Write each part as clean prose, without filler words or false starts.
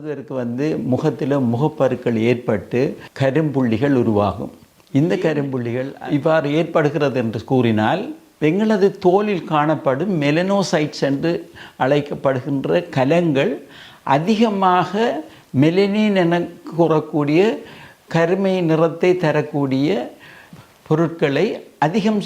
பேருக்கு முகத்தில் முகப்பருக்கள் ஏற்பட்டு கரும்புள்ளிகள் உருவாகும். இந்த கரும்புள்ளிகள் இவ்வாறு ஏற்படுகிறது என்று கூறினால் எங்களது தோலில் காணப்படும் மெலனோசைட்ஸ் என்று அழைக்கப்படுகின்ற கலங்கள் அதிகமாக மெலனின் என கூறக்கூடிய கருமை நிறத்தை தரக்கூடிய பொருட்களை அதிகம்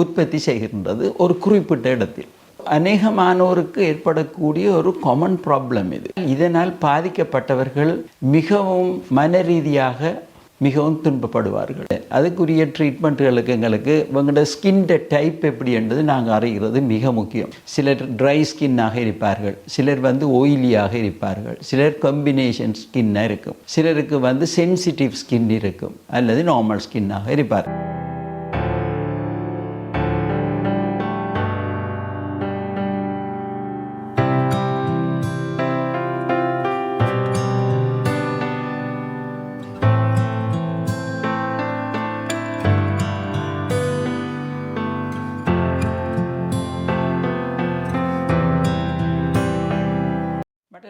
உற்பத்தி செய்கின்றது ஒரு குறிப்பிட்ட இடத்தில். அநேகமானோருக்கு ஏற்படக்கூடிய ஒரு காமன் ப்ராப்ளம் இது. இதனால் பாதிக்கப்பட்டவர்கள் மிகவும் மன ரீதியாக மிகவும் துன்பப்படுவார்கள். அதுக்குரிய ட்ரீட்மெண்ட்டுகளுக்கு எங்களுக்கு இவங்களோட ஸ்கின் டைப் எப்படி என்றது நாங்கள் அறிகிறது மிக முக்கியம். சிலர் ட்ரை ஸ்கின்னாக இருப்பார்கள், சிலர் ஓயிலியாக இருப்பார்கள், சிலர் காம்பினேஷன் ஸ்கின்னாக இருக்கும், சிலருக்கு சென்சிட்டிவ் ஸ்கின் இருக்கும் அல்லது நார்மல் ஸ்கின்னாக இருப்பார்கள்.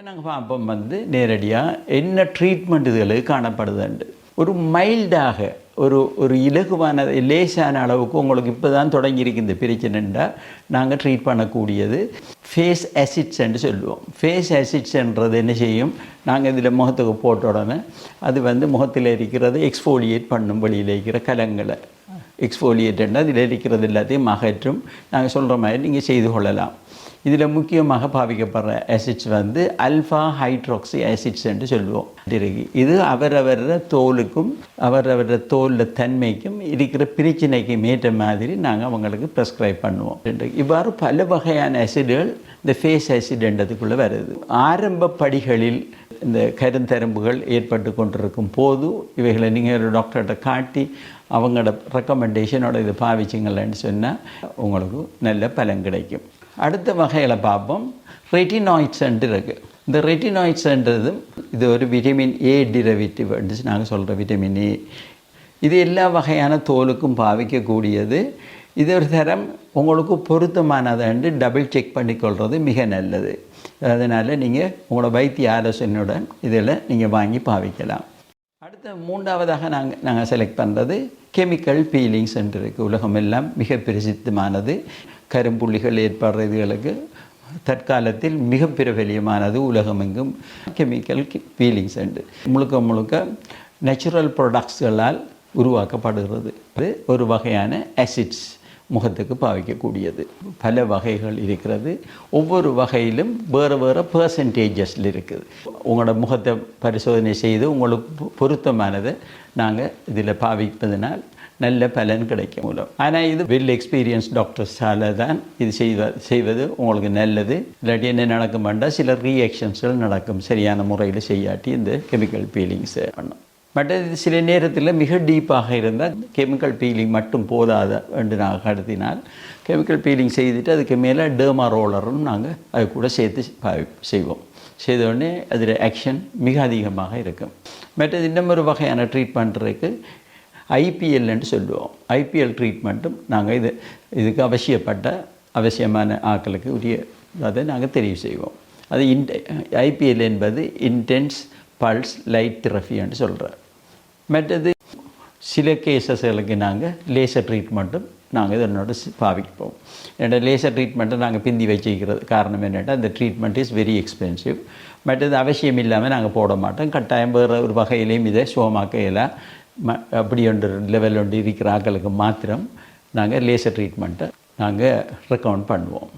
நாங்கள் பார்ப்போம் நேரடியாக என்ன ட்ரீட்மெண்ட் இதுகளுக்கு காணப்படுதுண்டு. ஒரு மைல்டாக ஒரு இலகுவான லேசான அளவுக்கு உங்களுக்கு இப்போ தான் தொடங்கியிருக்கு இந்த பிரச்சனைண்டா நாங்கள் ட்ரீட் பண்ணக்கூடியது ஃபேஸ் ஆசிட்ஸ் என்று சொல்லுவோம். ஃபேஸ் ஆசிட்ஸ்ன்றது என்ன செய்யும், நாங்கள் இதில் முகத்துக்கு போட்ட உடனே அது முகத்தில் இருக்கிறது எக்ஸ்ஃபோலியேட் பண்ணும், வெளியில் இருக்கிற கலங்களை எக்ஸ்ஃபோலியேட்னா அதில் இருக்கிறது எல்லாத்தையும் அகற்றும். நாங்கள் சொல்கிற மாதிரி நீங்கள் செய்து கொள்ளலாம். இதில் முக்கியமாக பாவிக்கப்படுற ஆசிட்ஸ் அல்ஃபா ஹைட்ராக்சி ஆசிட்ஸ் என்று சொல்லுவோம். இது அவரவர் தோலுக்கும் அவரவர் தோலில் தன்மைக்கும் இருக்கிற பிரச்சனைக்கும் ஏற்ற மாதிரி நாங்கள் அவங்களுக்கு ப்ரெஸ்கிரைப் பண்ணுவோம். இவ்வாறு பல வகையான ஆசிடுகள் இந்த ஃபேஸ் ஆசிட்ன்றதுக்குள்ளே வருது. ஆரம்ப படிகளில் இந்த கருந்தரும்புகள் ஏற்பட்டு கொண்டிருக்கும் போது இவைகளை நீங்கள் ஒரு டாக்டர்கிட்ட காட்டி அவங்களோட ரெக்கமெண்டேஷனோட இதை பாவிச்சிங்களேன்னு சொன்னால் உங்களுக்கு நல்ல பலன் கிடைக்கும். அடுத்த வகையில் பார்ப்போம், ரெட்டினாய்ட்ஸ்ன்ட்டு இருக்குது. இந்த ரெட்டினாய்ட்ஸ்ன்றது இது ஒரு விட்டமின் ஏ டிரைவேட்டிவ் நாங்கள் சொல்கிற விட்டமின் ஏ. இது எல்லா வகையான தோலுக்கும் பாவிக்கக்கூடியது. இது ஒரு தரம் உங்களுக்கு பொருத்தமானதுண்டு டபுள் செக் பண்ணிக்கொள்வது மிக நல்லது. அதனால் நீங்கள் உங்களோட வைத்திய ஆலோசனையுடன் இதில் நீங்கள் வாங்கி பாவிக்கலாம். அடுத்த மூன்றாவதாக நாங்கள் செலக்ட் பண்ணுறது கெமிக்கல் பீலிங்ஸ் என்று இருக்குது. உலகமெல்லாம் மிக பிரசித்தமானது. கரும்புள்ளிகள் ஏற்படுற இதுகளுக்கு தற்காலத்தில் மிக பிரபலியமானது உலகமெங்கும் கெமிக்கல் பீலிங்ஸ் என்று. முழுக்க நேச்சுரல் ப்ராடக்ட்ஸ்களால் உருவாக்கப்படுகிறது. அது ஒரு வகையான ஆசிட்ஸ் முகத்துக்கு பாவிக்கக்கூடியது. பல வகைகள் இருக்கிறது. ஒவ்வொரு வகையிலும் வேறு பெர்சன்டேஜஸில் இருக்குது. உங்களோட முகத்தை பரிசோதனை செய்து உங்களுக்கு பொருத்தமானதை நாங்கள் இதில் பாவிப்பதனால் நல்ல பலன் கிடைக்கும் மூலம். ஆனால் இது வெல் எக்ஸ்பீரியன்ஸ் டாக்டர்ஸால் தான் இது செய்வது உங்களுக்கு நல்லது. இல்லாட்டி என்ன நடக்கும் வேண்டாம், சில ரியாக்ஷன்ஸ்கள் நடக்கும் சரியான முறையில் செய்யாட்டி இந்த கெமிக்கல் பீலிங்ஸை பண்ணும். மற்றது சில நேரத்தில் மிக டீப்பாக இருந்தால் கெமிக்கல் பீலிங் மட்டும் போதாத என்று நாங்கள் கருதினால் கெமிக்கல் பீலிங் செய்துட்டு அதுக்கு மேலே டெர்மா ரோலரும் நாங்கள் அது கூட சேர்த்து செய்வோம். செய்தோடனே அதில் ஆக்ஷன் மிக அதிகமாக இருக்கும். மற்றது இன்னும் ஒரு வகையான ட்ரீட்மெண்ட் இருக்குது, ஐபிஎல்ன்னு சொல்லுவோம். ஐபிஎல் ட்ரீட்மெண்ட்டும் நாங்கள் இதுக்கு அவசியமான ஆட்களுக்கு உரிய அதை நாங்கள் தெரிவு செய்வோம். அது ஐபிஎல் என்பது இன்டென்ஸ் பல்ஸ் லைட் தெரபி என்று சொல்கிறோம். மற்றது சில கேசஸ்களுக்கு நாங்கள் லேசர் ட்ரீட்மெண்ட்டும் நாங்கள் இதனோட பாவிப்போம். ஏன்னா லேசர் ட்ரீட்மெண்ட்டை நாங்கள் பிந்தி வச்சுக்கிறது காரணம் என்னென்னா அந்த ட்ரீட்மெண்ட் இஸ் வெரி எக்ஸ்பென்சிவ். மற்றது அவசியம் இல்லாமல் நாங்கள் போட மாட்டோம். கட்டாயம் வேறு ஒரு வகையிலையும் இதை சுகமாக்கையெல்லாம் அப்படி ஒன்று லெவல் ஒன்று இருக்கிற ஆட்களுக்கு மாத்திரம் நாங்கள் லேசர் ட்ரீட்மெண்ட்டை நாங்கள் ரெக்கமெண்ட் பண்ணுவோம்.